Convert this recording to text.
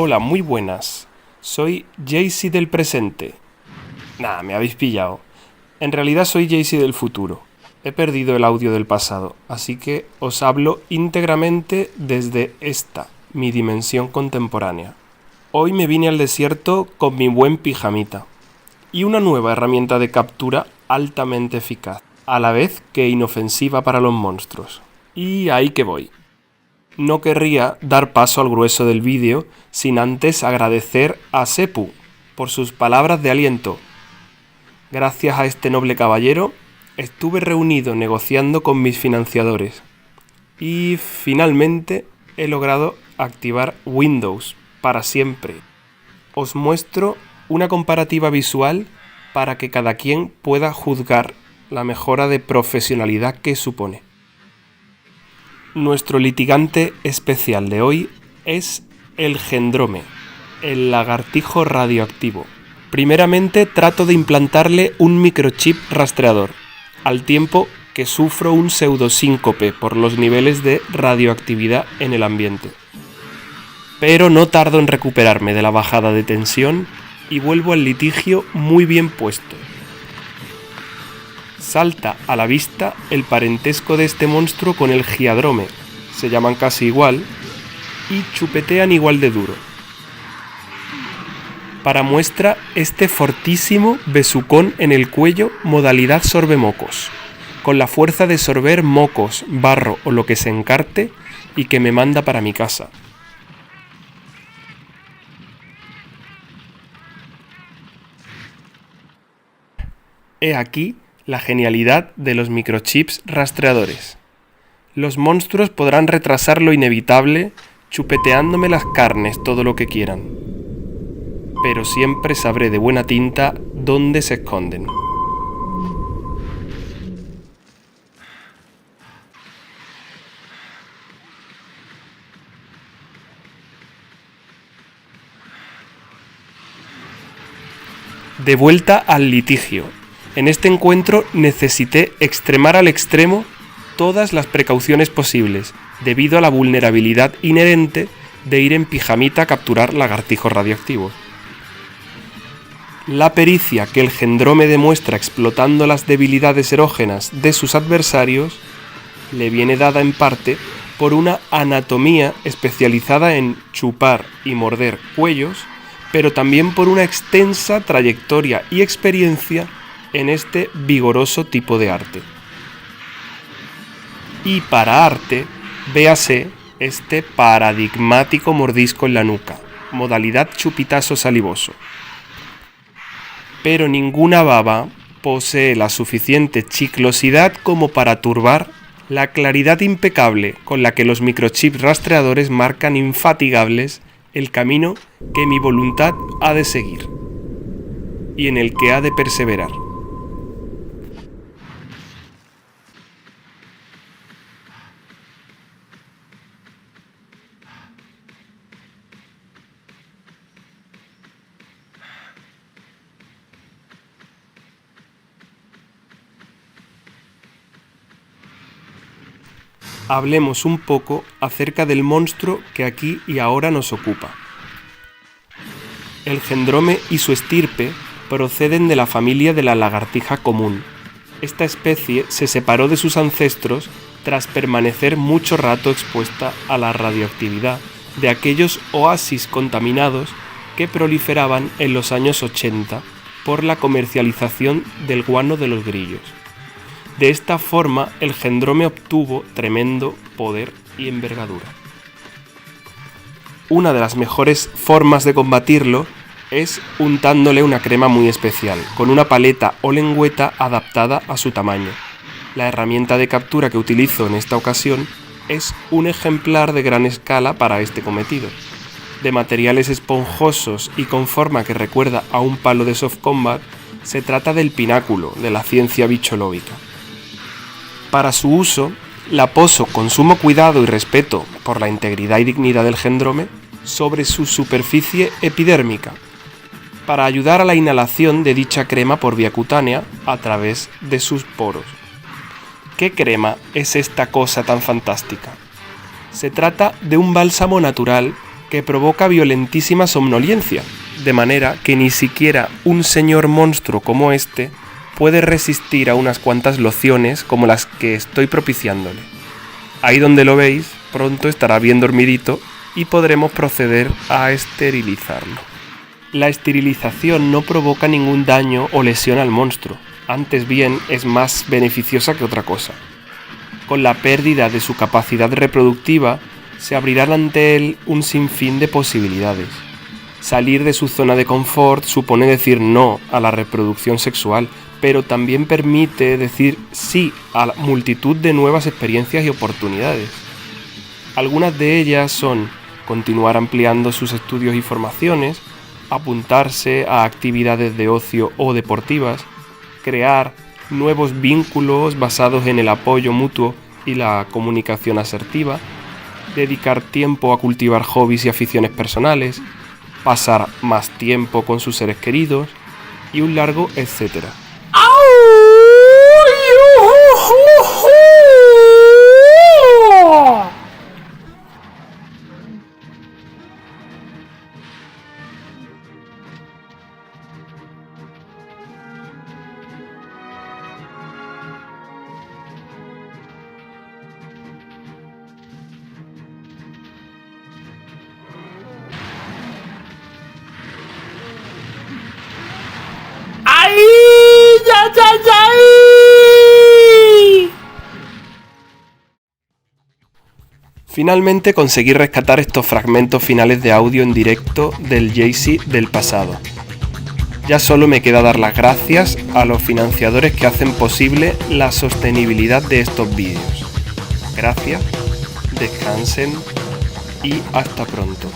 Hola, muy buenas. Soy Jaycee del presente. Nah, me habéis pillado. En realidad soy Jaycee del futuro. He perdido el audio del pasado, así que os hablo íntegramente desde esta, mi dimensión contemporánea. Hoy me vine al desierto con mi buen pijamita y una nueva herramienta de captura altamente eficaz, a la vez que inofensiva para los monstruos. Y ahí que voy. No querría dar paso al grueso del vídeo sin antes agradecer a Sepu por sus palabras de aliento. Gracias a este noble caballero, estuve reunido negociando con mis financiadores y finalmente he logrado activar Windows para siempre. Os muestro una comparativa visual para que cada quien pueda juzgar la mejora de profesionalidad que supone. Nuestro litigante especial de hoy es el Gendrome, el lagartijo radioactivo. Primeramente trato de implantarle un microchip rastreador, al tiempo que sufro un pseudosíncope por los niveles de radioactividad en el ambiente. Pero no tardo en recuperarme de la bajada de tensión y vuelvo al litigio muy bien puesto. Salta a la vista el parentesco de este monstruo con el Giadrome, se llaman casi igual, y chupetean igual de duro. Para muestra este fortísimo besucón en el cuello modalidad sorbemocos, con la fuerza de sorber mocos, barro o lo que se encarte y que me manda para mi casa. He aquí la genialidad de los microchips rastreadores. Los monstruos podrán retrasar lo inevitable chupeteándome las carnes todo lo que quieran. Pero siempre sabré de buena tinta dónde se esconden. De vuelta al litigio. En este encuentro necesité extremar al extremo todas las precauciones posibles, debido a la vulnerabilidad inherente de ir en pijamita a capturar lagartijos radioactivos. La pericia que el Gendrome demuestra explotando las debilidades erógenas de sus adversarios le viene dada en parte por una anatomía especializada en chupar y morder cuellos, pero también por una extensa trayectoria y experiencia en este vigoroso tipo de arte. Y para arte, véase este paradigmático mordisco en la nuca, modalidad chupitazo salivoso. Pero ninguna baba posee la suficiente chiclosidad como para turbar la claridad impecable con la que los microchips rastreadores marcan infatigables el camino que mi voluntad ha de seguir y en el que ha de perseverar. Hablemos un poco acerca del monstruo que aquí y ahora nos ocupa. El Gendrome y su estirpe proceden de la familia de la lagartija común. Esta especie se separó de sus ancestros tras permanecer mucho rato expuesta a la radioactividad de aquellos oasis contaminados que proliferaban en los años 80 por la comercialización del guano de los grillos. De esta forma, el Gendrome obtuvo tremendo poder y envergadura. Una de las mejores formas de combatirlo es untándole una crema muy especial, con una paleta o lengüeta adaptada a su tamaño. La herramienta de captura que utilizo en esta ocasión es un ejemplar de gran escala para este cometido. De materiales esponjosos y con forma que recuerda a un palo de soft combat, se trata del pináculo de la ciencia bichológica. Para su uso, la poso con sumo cuidado y respeto por la integridad y dignidad del Gendrome sobre su superficie epidérmica, para ayudar a la inhalación de dicha crema por vía cutánea a través de sus poros. ¿Qué crema es esta cosa tan fantástica? Se trata de un bálsamo natural que provoca violentísima somnolencia, de manera que ni siquiera un señor monstruo como este puede resistir a unas cuantas lociones como las que estoy propiciándole. Ahí donde lo veis, pronto estará bien dormidito y podremos proceder a esterilizarlo. La esterilización no provoca ningún daño o lesión al monstruo, antes bien es más beneficiosa que otra cosa. Con la pérdida de su capacidad reproductiva, se abrirán ante él un sinfín de posibilidades. Salir de su zona de confort supone decir no a la reproducción sexual, pero también permite decir sí a la multitud de nuevas experiencias y oportunidades. Algunas de ellas son continuar ampliando sus estudios y formaciones, apuntarse a actividades de ocio o deportivas, crear nuevos vínculos basados en el apoyo mutuo y la comunicación asertiva, dedicar tiempo a cultivar hobbies y aficiones personales, pasar más tiempo con sus seres queridos y un largo etcétera. Finalmente conseguí rescatar estos fragmentos finales de audio en directo del Jaycee del pasado. Ya solo me queda dar las gracias a los financiadores que hacen posible la sostenibilidad de estos vídeos. Gracias, descansen y hasta pronto.